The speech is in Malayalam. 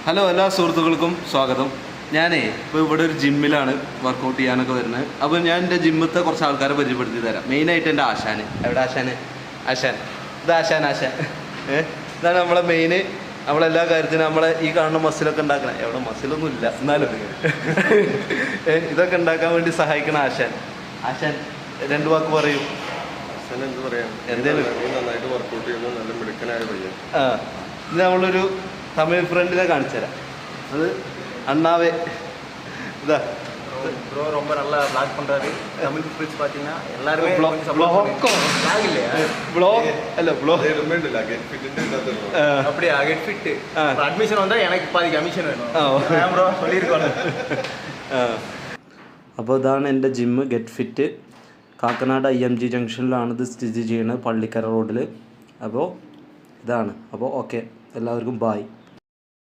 ഹലോ, എല്ലാ സുഹൃത്തുക്കൾക്കും സ്വാഗതം. ഞാനേ ഇപ്പോൾ ഇവിടെ ഒരു ജിമ്മിലാണ് വർക്കൗട്ട് ചെയ്യാനൊക്കെ വരുന്നത്. അപ്പോൾ ഞാൻ എൻ്റെ ജിമ്മത്തെ കുറച്ച് ആൾക്കാരെ പരിചയപ്പെടുത്തി തരാം. മെയിനായിട്ട് എൻ്റെ ആശാന്. എവിടെ ആശാന്? ആശാൻ. ആശാൻ ഇതാണ് നമ്മളെ മെയിന്. നമ്മളെല്ലാ കാര്യത്തിനും നമ്മളെ ഈ കാണുന്ന മസിലൊക്കെ ഉണ്ടാക്കണം. എവിടെ മസിലൊന്നും ഇല്ല, എന്നാലും ഇതൊക്കെ ഉണ്ടാക്കാൻ വേണ്ടി സഹായിക്കണ ആശാൻ. ആശാൻ 2 വാക്ക് പറയും. എന്ത് പറയാം, നന്നായിട്ട് വർക്കൗട്ട് ചെയ്യുന്നു, നല്ല മിടുക്കനായ പയ്യൻ. ഇത് നമ്മളൊരു തമിഴ് ഫ്രണ്ടിനെ കാണിച്ചു തരാം. അത് അണ്ണാവേ. ഇതാ ப்ரோ ரொம்ப நல்லா ப்ளாக் பண்றாரு. தமிழ் ஃப்ரெண்ட்ஸ் பாத்தீங்கன்னா எல்லாரும் அப்படியே கெட் ஃபிட் அட்மிஷன் வந்தா எனக்கு பாதி கமிஷன் வேணும் ப்ரோ சொல்லியிருக்கோம். അപ്പോൾ ഇതാണ് എൻ്റെ gym get fit. Kakkanad IMG ജംഗ്ഷനിലാണ് ഇത് സ്ഥിതി ചെയ്യുന്നത്, പള്ളിക്കര റോഡിൽ. അപ്പോൾ ഇതാണ്. അപ്പോൾ ഓക്കെ, എല്ലാവർക്കും ബായ്.